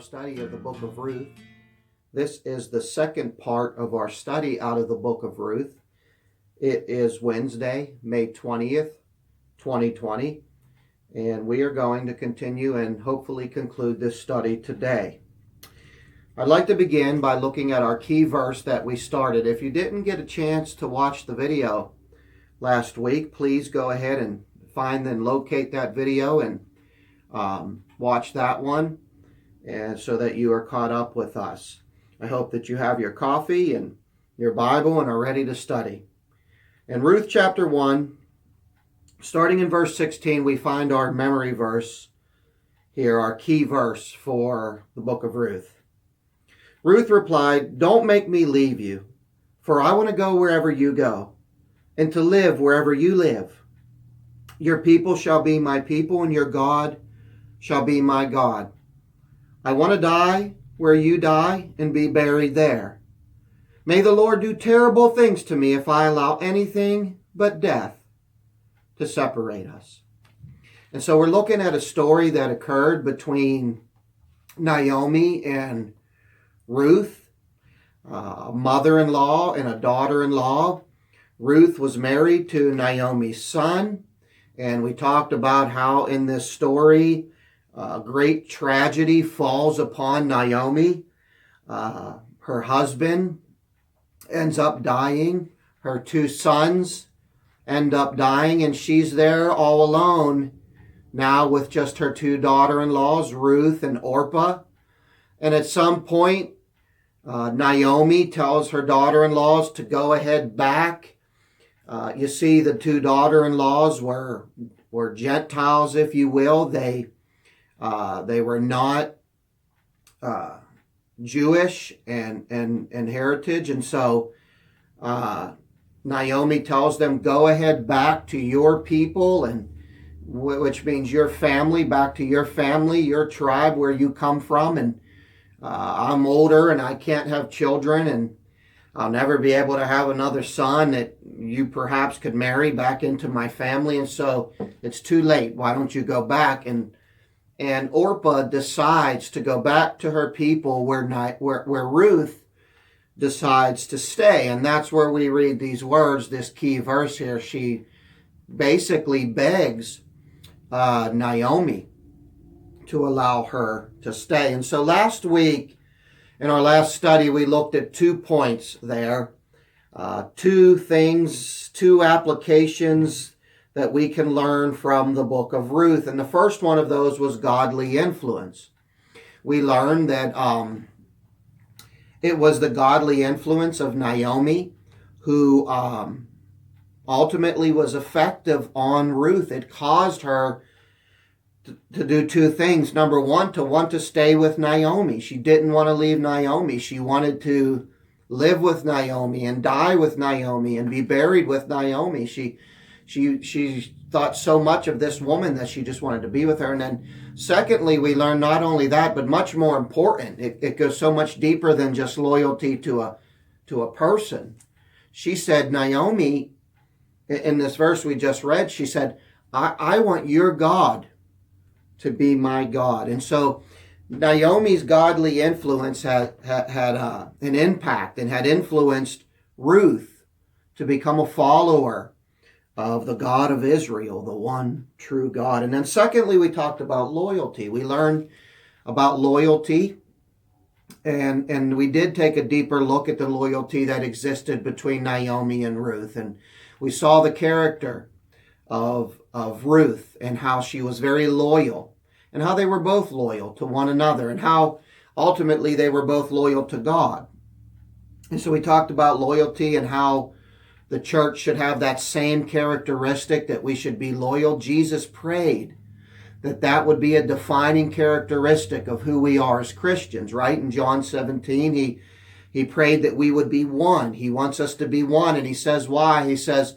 our study of the book of Ruth. This is the second part of our study out of the book of Ruth. It is Wednesday, May 20th, 2020, and we are going to continue and hopefully conclude this study today. I'd like to begin by looking at our key verse that we started. If you didn't get a chance to watch the video last week, please go ahead and find and locate that video and watch that one, and so that you are caught up with us. I hope that you have your coffee and your Bible and are ready to study. In Ruth chapter 1, starting in verse 16, we find our memory verse here, our key verse for the book of Ruth. Ruth replied, "Don't make me leave you, for I want to go wherever you go, and to live wherever you live. Your people shall be my people, and your God shall be my God. I want to die where you die and be buried there. May the Lord do terrible things to me if I allow anything but death to separate us." And so we're looking at a story that occurred between Naomi and Ruth, a mother-in-law and a daughter-in-law. Ruth was married to Naomi's son, and we talked about how in this story great tragedy falls upon Naomi. Her husband ends up dying. Her two sons end up dying, and she's there all alone now with just her two daughter-in-laws, Ruth and Orpah. And at some point, Naomi tells her daughter-in-laws to go ahead back. You see, the two daughter-in-laws were Gentiles, if you will. They were not Jewish and heritage, and so Naomi tells them, go ahead back to your people, and which means your family, back to your family, your tribe, where you come from. And I'm older and I can't have children, and I'll never be able to have another son that you perhaps could marry back into my family, and so it's too late. Why don't you go back? And Orpah decides to go back to her people where Ruth decides to stay. And that's where we read these words, this key verse here. She basically begs Naomi to allow her to stay. And so last week, in our last study, we looked at 2 points there. 2 things, 2 applications that we can learn from the book of Ruth. And the first one of those was godly influence. We learned that it was the godly influence of Naomi who ultimately was effective on Ruth. It caused her to do 2 things. Number one, to want to stay with Naomi. She didn't want to leave Naomi. She wanted to live with Naomi and die with Naomi and be buried with Naomi. She thought so much of this woman that she just wanted to be with her. And then secondly, we learn not only that, but much more important. It goes so much deeper than just loyalty to a person. She said, Naomi, in this verse we just read, she said, I want your God to be my God. And so Naomi's godly influence had an impact and had influenced Ruth to become a follower of the God of Israel, the one true God. And then secondly, we talked about loyalty. We learned about loyalty, and we did take a deeper look at the loyalty that existed between Naomi and Ruth. And we saw the character of Ruth and how she was very loyal, and how they were both loyal to one another, and how ultimately they were both loyal to God. And so we talked about loyalty and how the church should have that same characteristic, that we should be loyal. Jesus prayed that would be a defining characteristic of who we are as Christians, right? In John 17, he prayed that we would be one. He wants us to be one, and he says why? He says,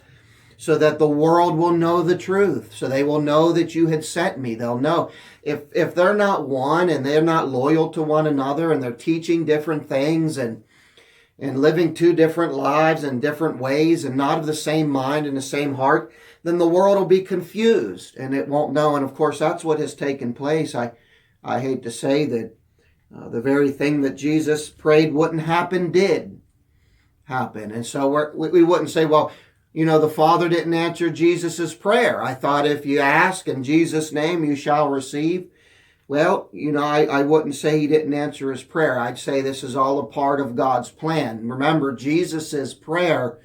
so that the world will know the truth, so they will know that you had sent me. They'll know. If they're not one and they're not loyal to one another, and they're teaching different things and living 2 different lives in different ways and not of the same mind and the same heart, then the world will be confused and it won't know. And of course, that's what has taken place. I hate to say that The very thing that Jesus prayed wouldn't happen did happen. And so we wouldn't say, well, the Father didn't answer Jesus' prayer. I thought if you ask in Jesus' name, you shall receive. Well, I wouldn't say he didn't answer his prayer. I'd say this is all a part of God's plan. Remember, Jesus' prayer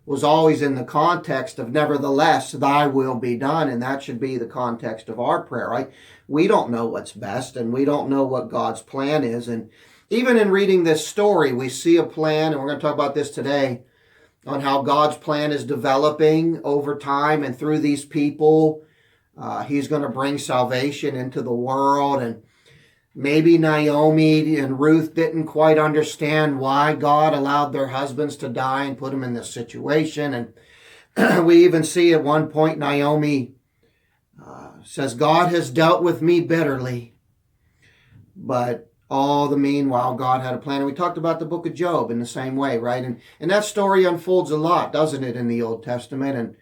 was always in the context of nevertheless, thy will be done. And that should be the context of our prayer, right? We don't know what's best, and we don't know what God's plan is. And even in reading this story, we see a plan, and we're going to talk about this today, on how God's plan is developing over time and through these people. He's going to bring salvation into the world. And maybe Naomi and Ruth didn't quite understand why God allowed their husbands to die and put them in this situation. And we even see at one point Naomi says, God has dealt with me bitterly. But all the meanwhile, God had a plan. And we talked about the book of Job in the same way, right? And that story unfolds a lot, doesn't it, in the Old Testament? And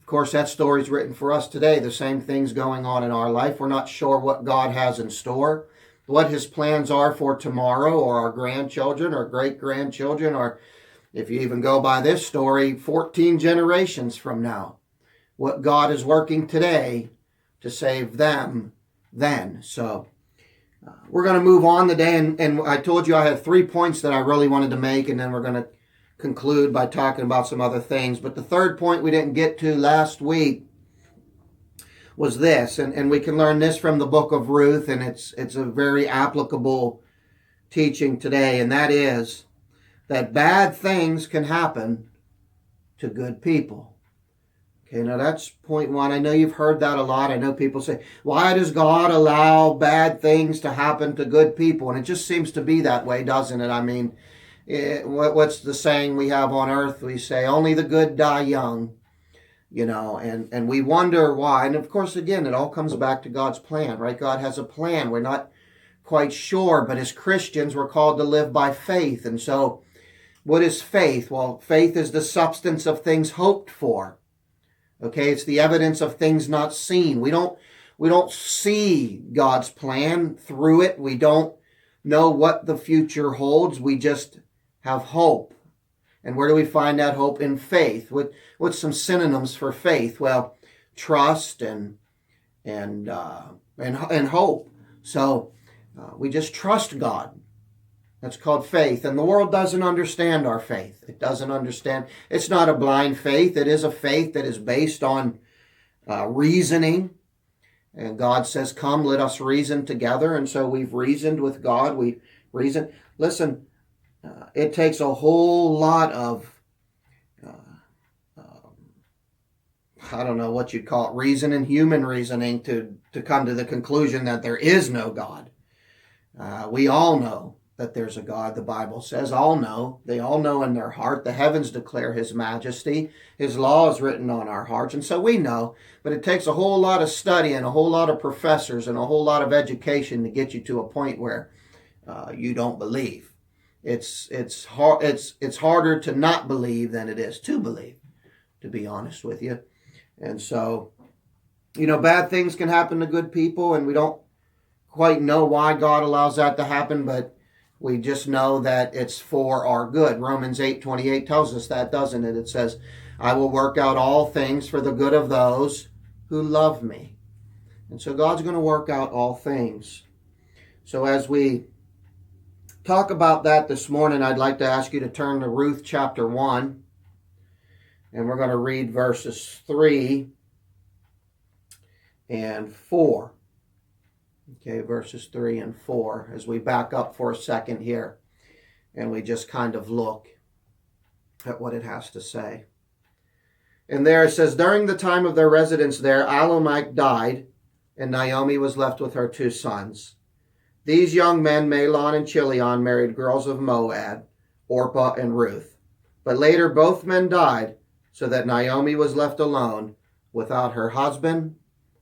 of course, that story is written for us today. The same thing's going on in our life. We're not sure what God has in store, what his plans are for tomorrow or our grandchildren or great-grandchildren, or if you even go by this story, 14 generations from now. What God is working today to save them then. So we're going to move on today, and I told you I had 3 points that I really wanted to make, and then we're going to conclude by talking about some other things. But the third point we didn't get to last week was this, and we can learn this from the book of Ruth, and it's a very applicable teaching today, and that is that bad things can happen to good people. Okay, now that's point one. I know you've heard that a lot. I know people say, why does God allow bad things to happen to good people? And it just seems to be that way, doesn't it? I mean, what's the saying we have on earth? We say, only the good die young, and we wonder why. And of course, again, it all comes back to God's plan, right? God has a plan. We're not quite sure, but as Christians, we're called to live by faith. And so what is faith? Well, faith is the substance of things hoped for. Okay, it's the evidence of things not seen. We don't see God's plan through it. We don't know what the future holds. We just have hope. And where do we find that hope? In faith. What's some synonyms for faith? Well, trust and hope. So we just trust God. That's called faith. And the world doesn't understand our faith. It doesn't understand. It's not a blind faith. It is a faith that is based on reasoning. And God says, come, let us reason together. And so we've reasoned with God. We reason. Listen, it takes a whole lot of, I don't know what you'd call it, reasoning, human reasoning to come to the conclusion that there is no God. We all know that there's a God, the Bible says. All know. They all know in their heart. The heavens declare his majesty. His law is written on our hearts. And so we know. But it takes a whole lot of study and a whole lot of professors and a whole lot of education to get you to a point where you don't believe. It's harder to not believe than it is to believe, to be honest with you. And so, bad things can happen to good people, and we don't quite know why God allows that to happen, but we just know that it's for our good. Romans 8:28 tells us that, doesn't it? It says, I will work out all things for the good of those who love me. And so God's going to work out all things. So as we talk about that this morning, I'd like to ask you to turn to Ruth chapter 1. And we're going to read verses 3 and 4. Okay, verses 3 and 4, as we back up for a second here and we just kind of look at what it has to say. And there it says, during the time of their residence there, Elimelech died, and Naomi was left with her 2 sons. These young men, Mahlon and Chilion, married girls of Moab, Orpah and Ruth. But later both men died, so that Naomi was left alone without her husband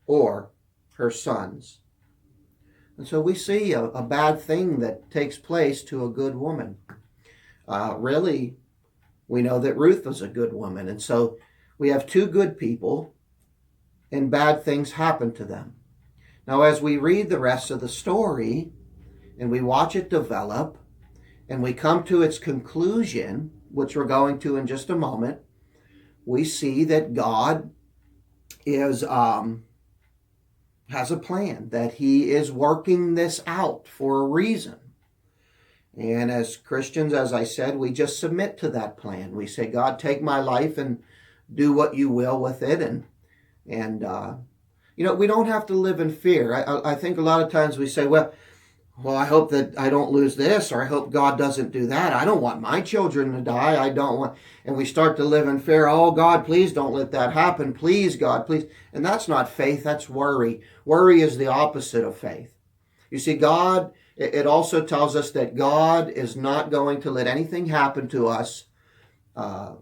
or her sons. And so we see a bad thing that takes place to a good woman. Really, we know that Ruth was a good woman. And so we have 2 good people, and bad things happen to them. Now, as we read the rest of the story, and we watch it develop, and we come to its conclusion, which we're going to in just a moment, we see that God is has a plan, that he is working this out for a reason. And as Christians, as I said, we just submit to that plan. We say, God, take my life and do what you will with it. And we don't have to live in fear. I think a lot of times we say, well, I hope that I don't lose this, or I hope God doesn't do that. I don't want my children to die. I don't want, and we start to live in fear. Oh, God, please don't let that happen. Please, God, please. And that's not faith, that's worry. Worry is the opposite of faith. You see, God, it also tells us that God is not going to let anything happen to us.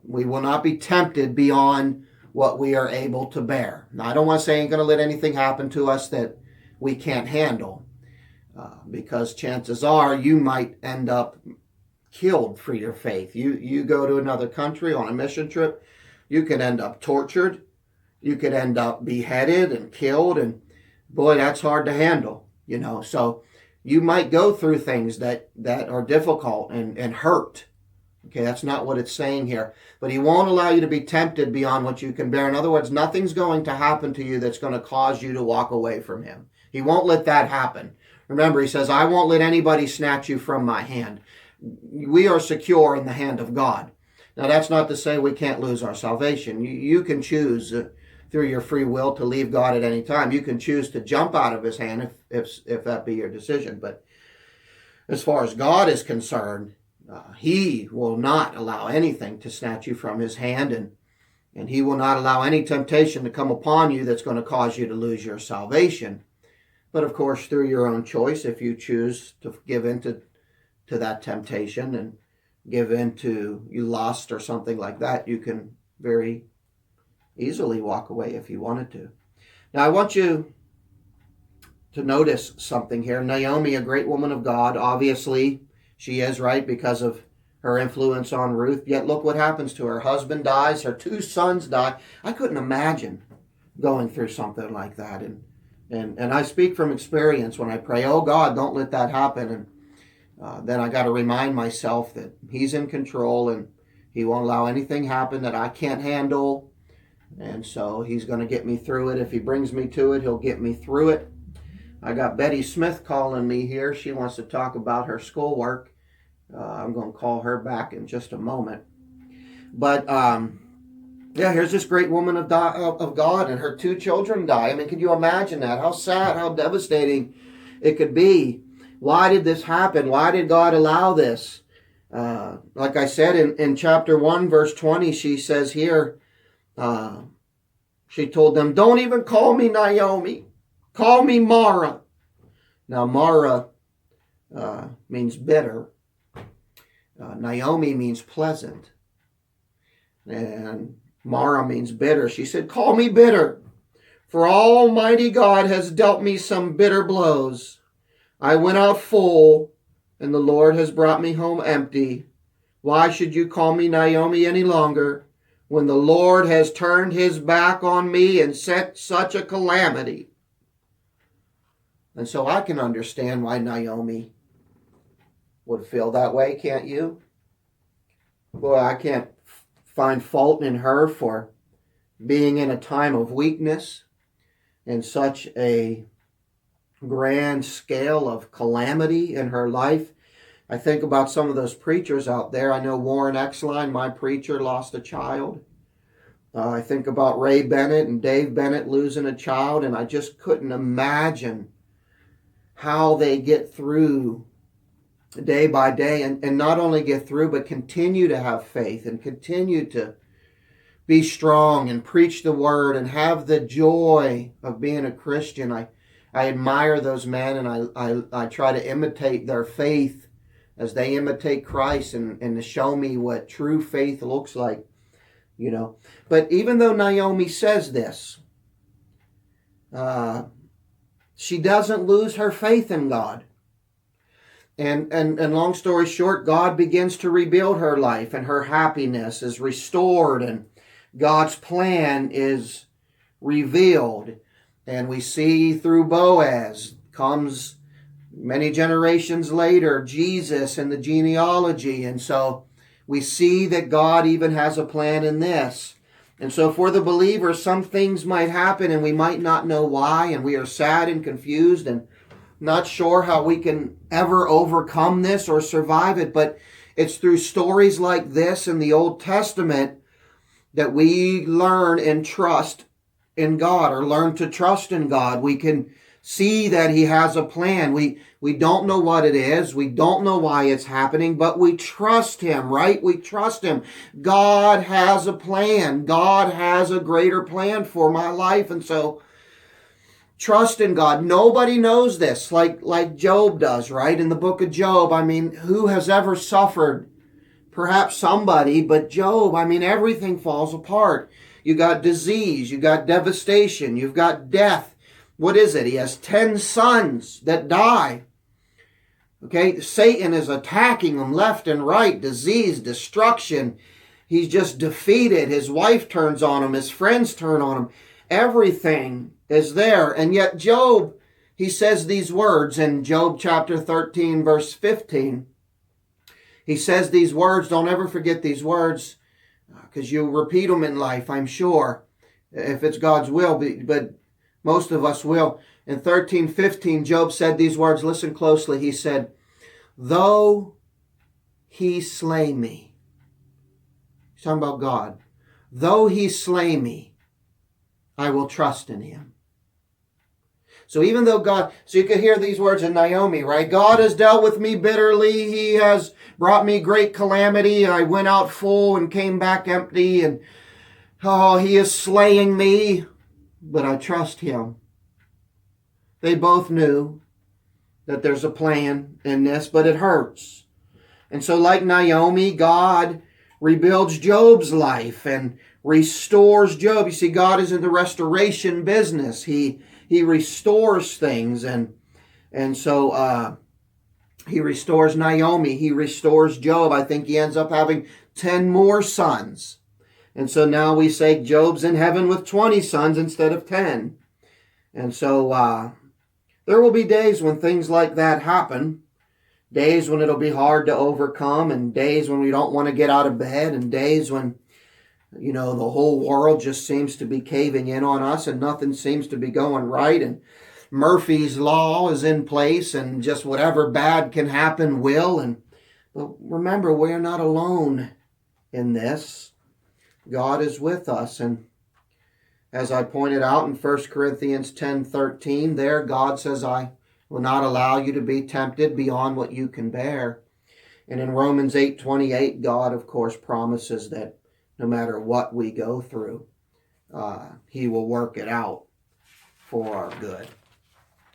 We will not be tempted beyond what we are able to bear. Now, I don't want to say ain't going to let anything happen to us that we can't handle. Because chances are you might end up killed for your faith. You go to another country on a mission trip, you could end up tortured, you could end up beheaded and killed, and boy, that's hard to handle, So you might go through things that are difficult and hurt. Okay, that's not what it's saying here. But he won't allow you to be tempted beyond what you can bear. In other words, nothing's going to happen to you that's going to cause you to walk away from him. He won't let that happen. Remember, he says, I won't let anybody snatch you from my hand. We are secure in the hand of God. Now, that's not to say we can't lose our salvation. You can choose through your free will to leave God at any time. You can choose to jump out of his hand if that be your decision. But as far as God is concerned, he will not allow anything to snatch you from his hand, and he will not allow any temptation to come upon you that's going to cause you to lose your salvation. But of course, through your own choice, if you choose to give in to that temptation and give in to lust or something like that, you can very easily walk away if you wanted to. Now, I want you to notice something here. Naomi, a great woman of God, obviously she is, right, because of her influence on Ruth. Yet look what happens to her. Her husband dies, her 2 sons die. I couldn't imagine going through something like that. And I speak from experience when I pray, oh God, don't let that happen. And then I got to remind myself that he's in control and he won't allow anything happen that I can't handle. And so he's going to get me through it. If he brings me to it, he'll get me through it. I got Betty Smith calling me here. She wants to talk about her schoolwork. I'm going to call her back in just a moment. But here's this great woman of God, and her 2 children die. I mean, can you imagine that? How sad, how devastating it could be. Why did this happen? Why did God allow this? Like I said, in chapter 1, verse 20, she says here, she told them, don't even call me Naomi. Call me Mara. Now, Mara means bitter. Naomi means pleasant. And Mara means bitter. She said, call me bitter, for Almighty God has dealt me some bitter blows. I went out full, and the Lord has brought me home empty. Why should you call me Naomi any longer, when the Lord has turned his back on me and sent such a calamity? And so I can understand why Naomi would feel that way, can't you? Boy, I can't find fault in her for being in a time of weakness and such a grand scale of calamity in her life. I think about some of those preachers out there. I know Warren Exline, my preacher, lost a child. I think about Ray Bennett and Dave Bennett losing a child, and I just couldn't imagine how they get through day by day, and not only get through, but continue to have faith and continue to be strong and preach the word and have the joy of being a Christian. I admire those men, and I try to imitate their faith as they imitate Christ, and to show me what true faith looks like, But even though Naomi says this, she doesn't lose her faith in God. And long story short, God begins to rebuild her life, and her happiness is restored, and God's plan is revealed. And we see through Boaz comes Many generations later, Jesus and the genealogy. And so we see that God even has a plan in this. And so for the believer, some things might happen and we might not know why, and we are sad and confused and not sure how we can ever overcome this or survive it. But it's through stories like this in the Old Testament that we learn and trust in God, or learn to trust in God. We can see that He has a plan. We don't know what it is. We don't know why it's happening, but we trust Him, right? We trust Him. God has a plan. God has a greater plan for my life. And so trust in God. Nobody knows this like Job does, right? In the book of Job, I mean, who has ever suffered? Perhaps somebody, but Job, I mean, everything falls apart. You got disease, you got devastation, you've got death. What is it? He has 10 sons that die. Okay, Satan is attacking him left and right. Disease, destruction. He's just defeated. His wife turns on him. His friends turn on him. Everything is there. And yet Job, he says these words in Job chapter 13, verse 15. He says these words. Don't ever forget these words, because you'll repeat them in life, I'm sure, if it's God's will, but most of us will. In 13:15, Job said these words. Listen closely. He said, though he slay me. He's talking about God. Though he slay me, I will trust in him. So even though God, so you could hear these words in Naomi, right? God has dealt with me bitterly. He has brought me great calamity. I went out full and came back empty. And he is slaying me, but I trust him. They both knew that there's a plan in this, but it hurts. And so like Naomi, God rebuilds Job's life and restores Job. You see, God is in the restoration business. He restores things, and so he restores Naomi. He restores Job. I think he ends up having 10 more sons. And so now we say Job's in heaven with 20 sons instead of 10. And so there will be days when things like that happen. Days when it'll be hard to overcome, and days when we don't want to get out of bed, and days when the whole world just seems to be caving in on us and nothing seems to be going right. And Murphy's Law is in place and just whatever bad can happen will. But remember, we're not alone in this. God is with us. And as I pointed out in 1 Corinthians 10:13, there God says, I will not allow you to be tempted beyond what you can bear. And in Romans 8:28, God, of course, promises that no matter what we go through, he will work it out for our good.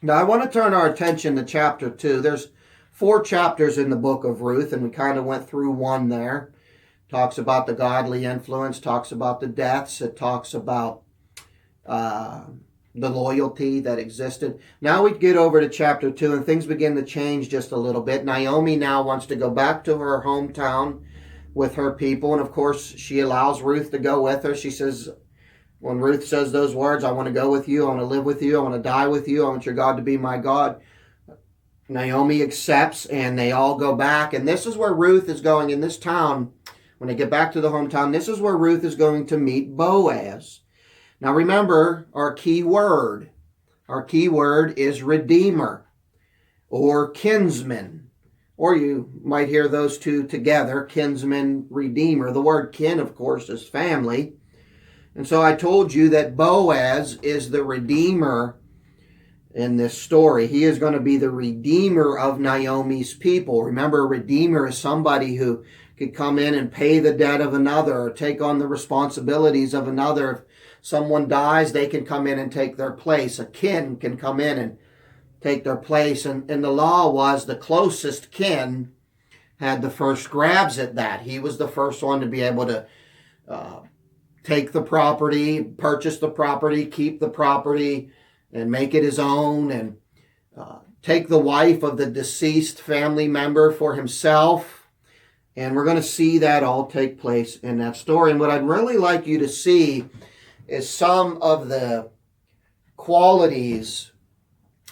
Now, I want to turn our attention to chapter 2. There's 4 chapters in the book of Ruth, and we kind of went through one there. Talks about the godly influence, talks about the deaths, it talks about the loyalty that existed. Now we get over to chapter 2, and things begin to change just a little bit. Naomi now wants to go back to her hometown with her people, and of course she allows Ruth to go with her. She says, when Ruth says those words, I want to go with you, I want to live with you, I want to die with you, I want your God to be my God, Naomi accepts, and they all go back. And this is where Ruth is going in this town. When they get back to the hometown, this is where Ruth is going to meet Boaz. Now remember our key word. Our key word is redeemer or kinsman. Or you might hear those two together, kinsman, redeemer. The word kin, of course, is family. And so I told you that Boaz is the redeemer in this story. He is going to be the redeemer of Naomi's people. Remember, a redeemer is somebody who could come in and pay the debt of another or take on the responsibilities of another. If someone dies, they can come in and take their place. A kin can come in and take their place. And the law was the closest kin had the first grabs at that. He was the first one to be able to take the property, purchase the property, keep the property, and make it his own, and take the wife of the deceased family member for himself. And we're going to see that all take place in that story. And what I'd really like you to see is some of the qualities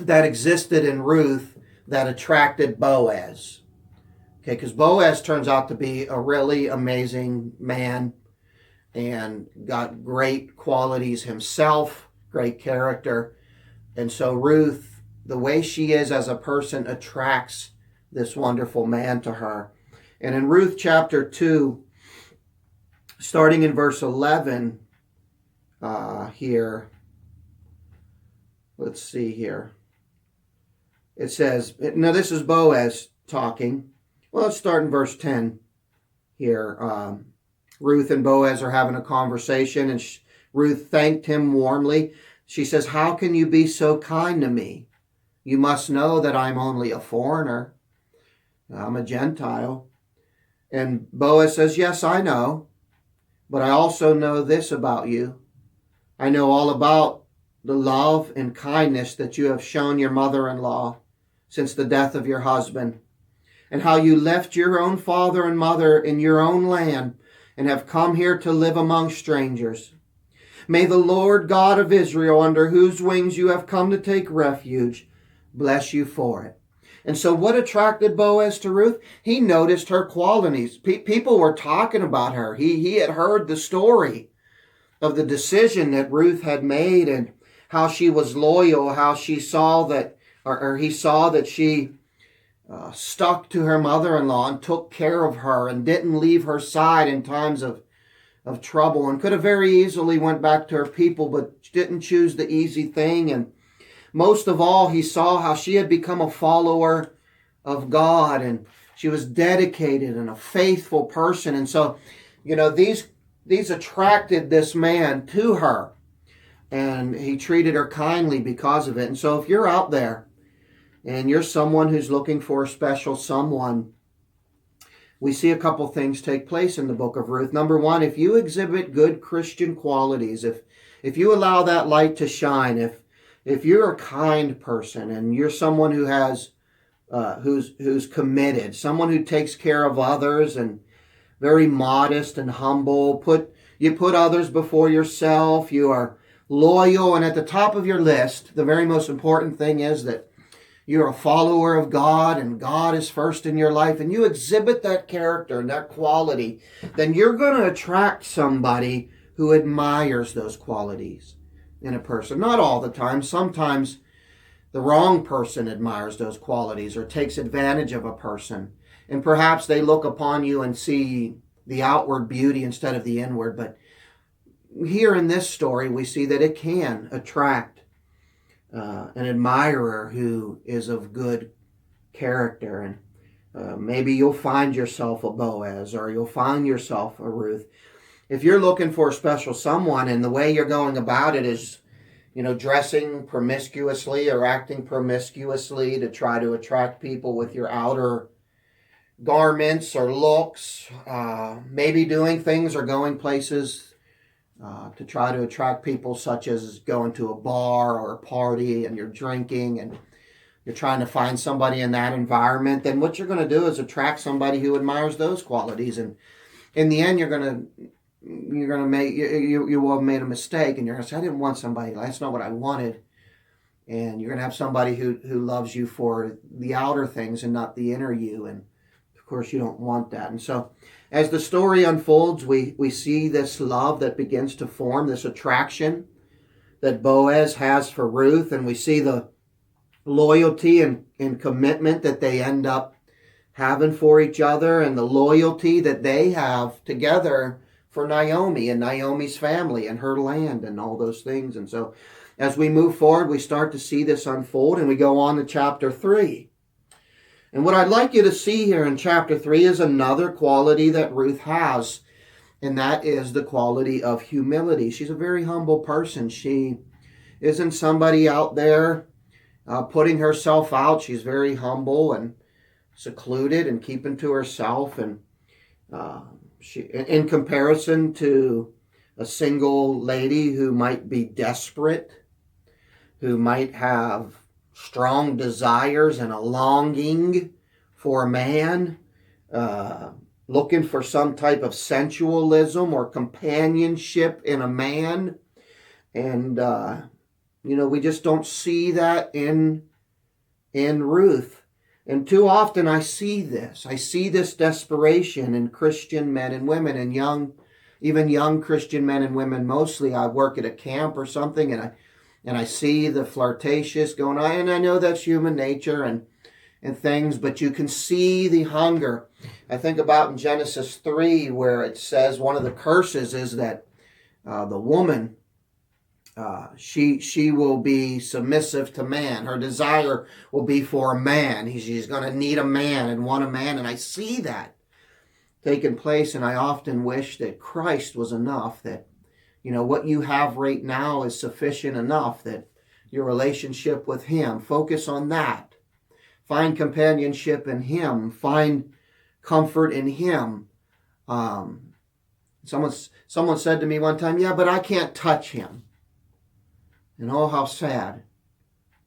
that existed in Ruth that attracted Boaz. Okay, because Boaz turns out to be a really amazing man and got great qualities himself, great character. And so Ruth, the way she is as a person, attracts this wonderful man to her. And in Ruth chapter 2, starting in verse 11 here, let's see here. It says, now this is Boaz talking. Well, let's start in verse 10 here. Ruth and Boaz are having a conversation, and Ruth thanked him warmly. She says, "How can you be so kind to me? You must know that I'm only a foreigner. I'm a Gentile." And Boaz says, "Yes, I know, but I also know this about you. I know all about the love and kindness that you have shown your mother-in-law since the death of your husband, and how you left your own father and mother in your own land and have come here to live among strangers. May the Lord God of Israel, under whose wings you have come to take refuge, bless you for it." And so what attracted Boaz to Ruth? He noticed her qualities. People were talking about her. He had heard the story of the decision that Ruth had made and how she was loyal, how she saw that, or he saw that she stuck to her mother-in-law and took care of her and didn't leave her side in times of trouble, and could have very easily went back to her people, but didn't choose the easy thing. And most of all, he saw how she had become a follower of God, and she was dedicated and a faithful person. And so, these attracted this man to her, and he treated her kindly because of it. And so if you're out there and you're someone who's looking for a special someone, we see a couple things take place in the book of Ruth. Number one, if you exhibit good Christian qualities, if you allow that light to shine, if you're a kind person and you're someone who has who's committed, someone who takes care of others and very modest and humble, you put others before yourself, you are loyal, and at the top of your list, the very most important thing is that you're a follower of God and God is first in your life, and you exhibit that character and that quality, then you're going to attract somebody who admires those qualities in a person. Not all the time. Sometimes the wrong person admires those qualities or takes advantage of a person. And perhaps they look upon you and see the outward beauty instead of the inward. But here in this story, we see that it can attract an admirer who is of good character. And maybe you'll find yourself a Boaz, or you'll find yourself a Ruth. If you're looking for a special someone and the way you're going about it is, dressing promiscuously or acting promiscuously to try to attract people with your outer garments or looks, maybe doing things or going places to try to attract people, such as going to a bar or a party and you're drinking and you're trying to find somebody in that environment, then what you're going to do is attract somebody who admires those qualities. And in the end, you're going to make, you will have made a mistake, and you're going to say, "I didn't want somebody, that's not what I wanted." And you're going to have somebody who loves you for the outer things and not the inner you. And of course, you don't want that. And so as the story unfolds, we see this love that begins to form, this attraction that Boaz has for Ruth, and we see the loyalty and commitment that they end up having for each other, and the loyalty that they have together for Naomi and Naomi's family and her land and all those things. And so as we move forward, we start to see this unfold, and we go on to chapter 3. And what I'd like you to see here in chapter 3 is another quality that Ruth has, and that is the quality of humility. She's a very humble person. She isn't somebody out there putting herself out. She's very humble and secluded and keeping to herself. And she, in comparison to a single lady who might be desperate, who might have strong desires and a longing for a man, looking for some type of sensualism or companionship in a man. And, we just don't see that in Ruth. And too often I see this. I see this desperation in Christian men and women, and even young Christian men and women mostly. I work at a camp or something, and I see the flirtatious going on, and I know that's human nature and things, but you can see the hunger. I think about in Genesis 3 where it says one of the curses is that the woman, she will be submissive to man. Her desire will be for a man. She's going to need a man and want a man, and I see that taking place, and I often wish that Christ was enough, that what you have right now is sufficient enough, that your relationship with Him, focus on that. Find companionship in Him. Find comfort in Him. Someone said to me one time, yeah, but I can't touch Him. And oh, how sad.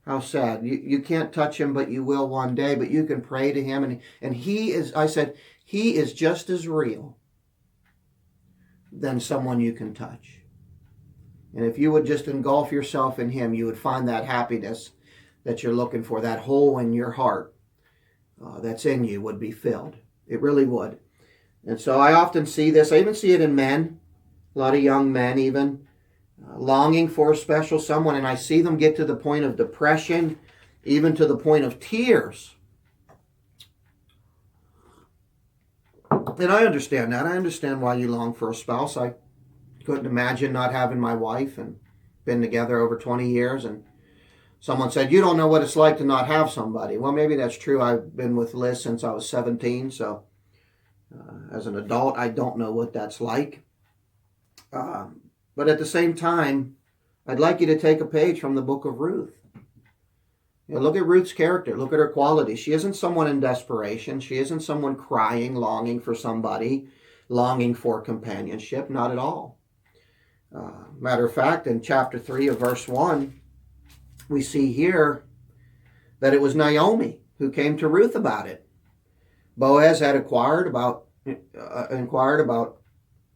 How sad. You can't touch Him, but you will one day. But you can pray to Him. And He is, I said, He is just as real than someone you can touch. And if you would just engulf yourself in Him, you would find that happiness that you're looking for. That hole in your heart that's in you would be filled. It really would. And so I often see this. I even see it in men, a lot of young men even, longing for a special someone. And I see them get to the point of depression, even to the point of tears. And I understand that. I understand why you long for a spouse. I couldn't imagine not having my wife, and been together over 20 years. And someone said, you don't know what it's like to not have somebody. Well, maybe that's true. I've been with Liz since I was 17. So as an adult, I don't know what that's like. But at the same time, I'd like you to take a page from the book of Ruth. Look at Ruth's character. Look at her qualities. She isn't someone in desperation. She isn't someone crying, longing for somebody, longing for companionship. Not at all. Matter of fact, in chapter 3 of verse 1, we see here that it was Naomi who came to Ruth about it. Boaz had inquired about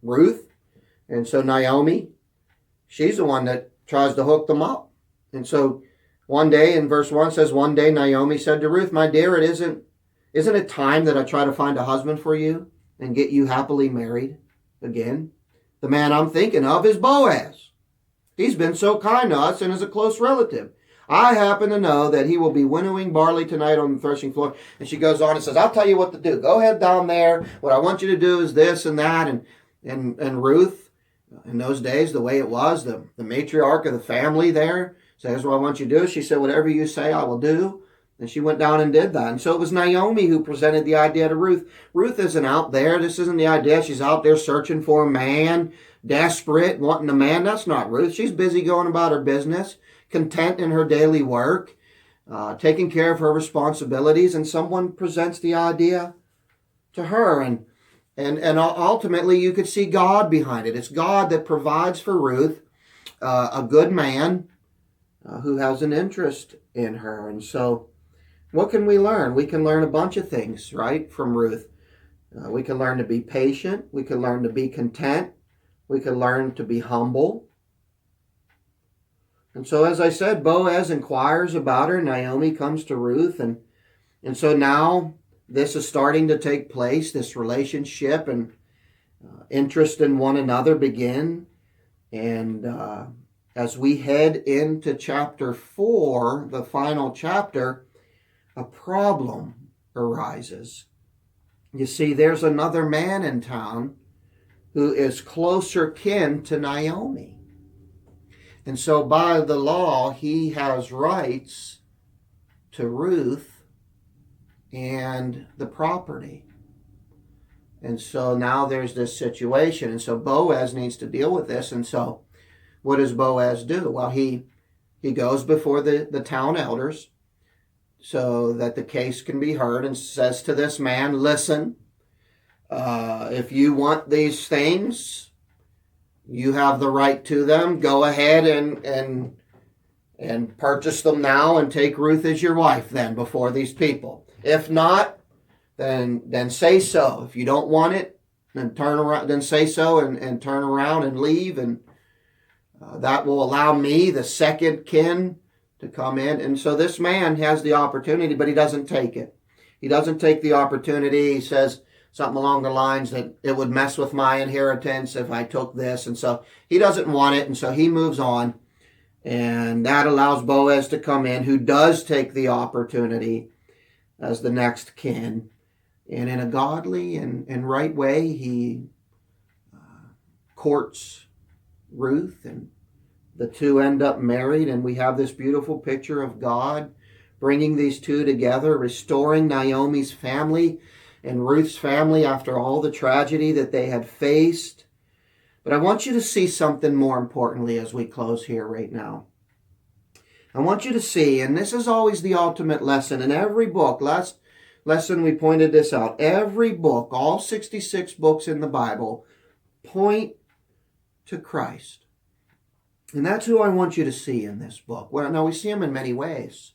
Ruth. And so Naomi, she's the one that tries to hook them up. And so one day, in verse 1 says, one day Naomi said to Ruth, my dear, isn't it time that I try to find a husband for you and get you happily married again? The man I'm thinking of is Boaz. He's been so kind to us and is a close relative. I happen to know that he will be winnowing barley tonight on the threshing floor. And she goes on and says, I'll tell you what to do. Go ahead down there. What I want you to do is this and that. And Ruth, in those days, the way it was, the matriarch of the family there, says, what I want you to do. She said, whatever you say, I will do. And she went down and did that. And so it was Naomi who presented the idea to Ruth. Ruth isn't out there. This isn't the idea. She's out there searching for a man, desperate, wanting a man. That's not Ruth. She's busy going about her business, content in her daily work, taking care of her responsibilities. And someone presents the idea to her. And ultimately, you could see God behind it. It's God that provides for Ruth a good man who has an interest in her. And so what can we learn? We can learn a bunch of things, right, from Ruth. We can learn to be patient. We can learn to be content. We can learn to be humble. And so, as I said, Boaz inquires about her. Naomi comes to Ruth. And so now this is starting to take place. This relationship and interest in one another begin. And as we head into chapter 4, the final chapter, a problem arises. You see, there's another man in town who is closer kin to Naomi. And so by the law, he has rights to Ruth and the property. And so now there's this situation. And so Boaz needs to deal with this. And so what does Boaz do? Well, he goes before the town elders so that the case can be heard, and says to this man, listen, if you want these things, you have the right to them. Go ahead and purchase them now and take Ruth as your wife then before these people. If not, then say so. If you don't want it, then turn around, then say so and turn around and leave. And that will allow me, the second kin, to come in. And so this man has the opportunity, but he doesn't take it. He doesn't take the opportunity. He says something along the lines that it would mess with my inheritance if I took this. And so he doesn't want it. And so he moves on. And that allows Boaz to come in, who does take the opportunity as the next kin. And in a godly and right way, he courts Ruth, and the two end up married. And we have this beautiful picture of God bringing these two together, restoring Naomi's family and Ruth's family after all the tragedy that they had faced. But I want you to see something more importantly as we close here right now. I want you to see, and this is always the ultimate lesson in every book. Last lesson we pointed this out. Every book, all 66 books in the Bible, point to Christ. And that's who I want you to see in this book. Well, now we see him in many ways.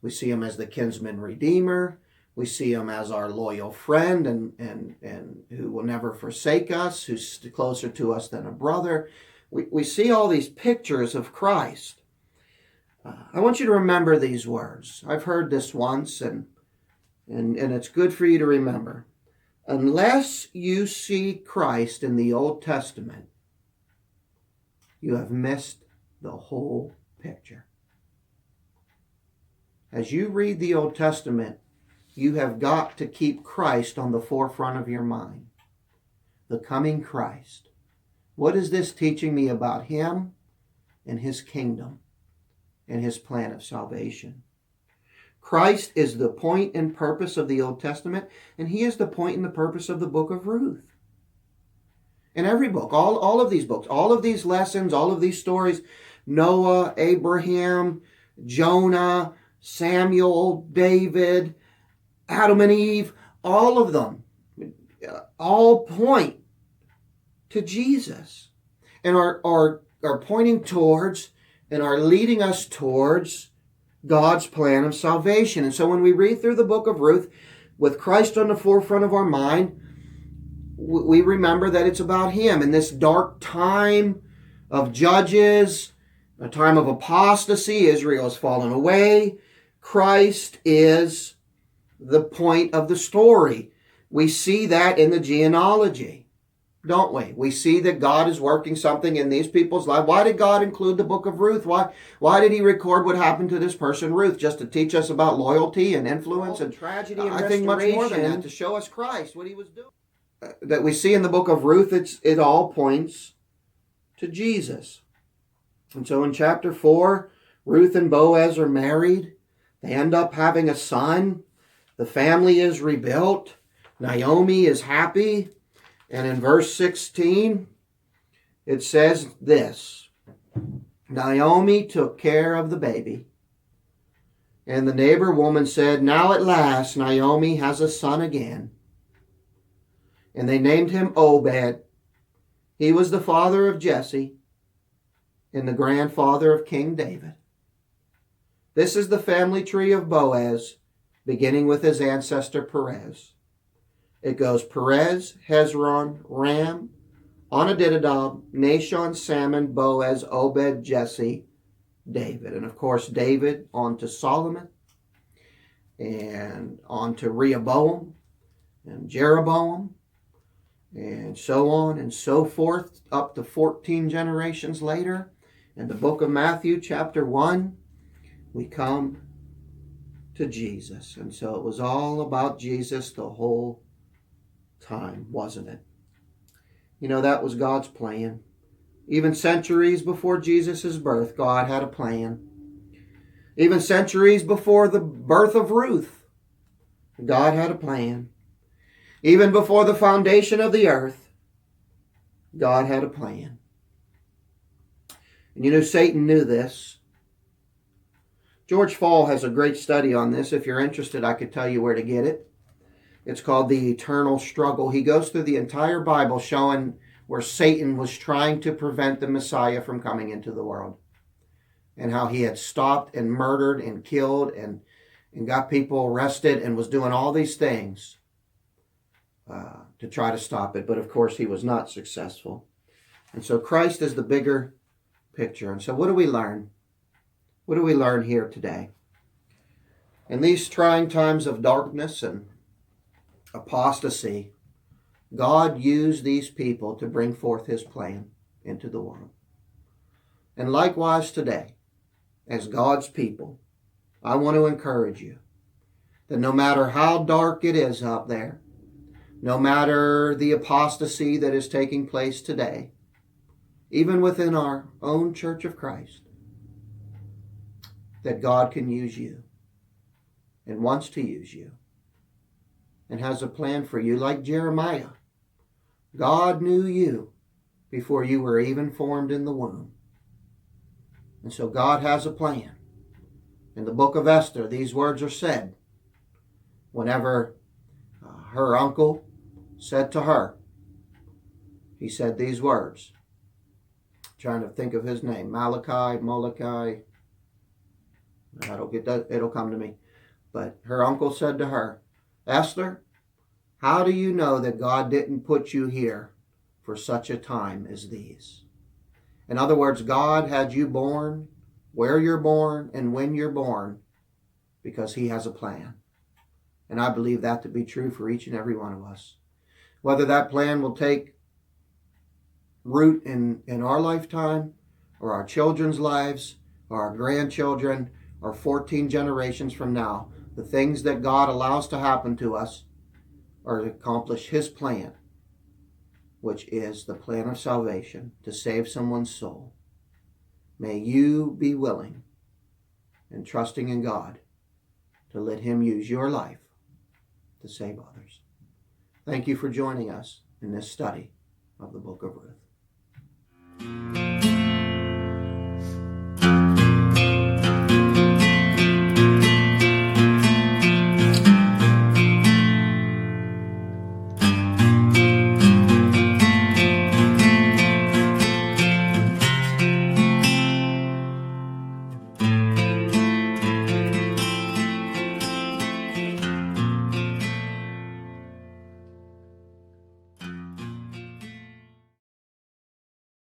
We see him as the kinsman redeemer. We see him as our loyal friend and who will never forsake us, who's closer to us than a brother. We see all these pictures of Christ. I want you to remember these words. I've heard this once, and it's good for you to remember. Unless you see Christ in the Old Testament, you have missed the whole picture. As you read the Old Testament, you have got to keep Christ on the forefront of your mind. The coming Christ. What is this teaching me about him and his kingdom and his plan of salvation? Christ is the point and purpose of the Old Testament, and he is the point and the purpose of the book of Ruth. In every book, all of these books, all of these lessons, all of these stories, Noah, Abraham, Jonah, Samuel, David, Adam and Eve, all of them, all point to Jesus and are pointing towards and are leading us towards God's plan of salvation. And so when we read through the book of Ruth, with Christ on the forefront of our mind, we remember that it's about him. In this dark time of judges, a time of apostasy, Israel has fallen away. Christ is the point of the story. We see that in the genealogy, don't we? We see that God is working something in these people's life. Why did God include the book of Ruth? Why did he record what happened to this person, Ruth? Just to teach us about loyalty and influence and tragedy and I think much more than that, to show us Christ, what he was doing. That we see in the book of Ruth, it all points to Jesus. And so in chapter 4, Ruth and Boaz are married. They end up having a son. The family is rebuilt. Naomi is happy. And in verse 16, it says this: Naomi took care of the baby. And the neighbor woman said, "Now at last Naomi has a son again." And they named him Obed. He was the father of Jesse and the grandfather of King David. This is the family tree of Boaz, beginning with his ancestor Perez. It goes Perez, Hezron, Ram, Onadidadab, Nashon, Salmon, Boaz, Obed, Jesse, David. And of course, David on to Solomon and on to Rehoboam and Jeroboam and so on and so forth, up to 14 generations later. In the book of Matthew, chapter 1, we come to Jesus. And so it was all about Jesus the whole time, wasn't it? You know, that was God's plan. Even centuries before Jesus' birth, God had a plan. Even centuries before the birth of Ruth, God had a plan. Even before the foundation of the earth, God had a plan. And you know, Satan knew this. George Fall has a great study on this. If you're interested, I could tell you where to get it. It's called The Eternal Struggle. He goes through the entire Bible showing where Satan was trying to prevent the Messiah from coming into the world. And how he had stopped and murdered and killed and got people arrested and was doing all these things to try to stop it. But of course, he was not successful. And so Christ is the bigger picture. And so what do we learn? What do we learn here today? In these trying times of darkness and apostasy, God used these people to bring forth his plan into the world. And likewise today, as God's people, I want to encourage you that no matter how dark it is out there, no matter the apostasy that is taking place today, even within our own Church of Christ, that God can use you and wants to use you and has a plan for you. Like Jeremiah, God knew you before you were even formed in the womb. And so God has a plan. In the book of Esther, these words are said whenever her uncle said to her, he said these words. Trying to think of his name. Molokai. It'll come to me. But her uncle said to her, Esther, how do you know that God didn't put you here for such a time as these? In other words, God had you born where you're born and when you're born because he has a plan. And I believe that to be true for each and every one of us. Whether that plan will take root in our lifetime or our children's lives or our grandchildren or 14 generations from now, the things that God allows to happen to us are to accomplish his plan, which is the plan of salvation, to save someone's soul. May you be willing and trusting in God to let him use your life to save others. Thank you for joining us in this study of the book of Ruth.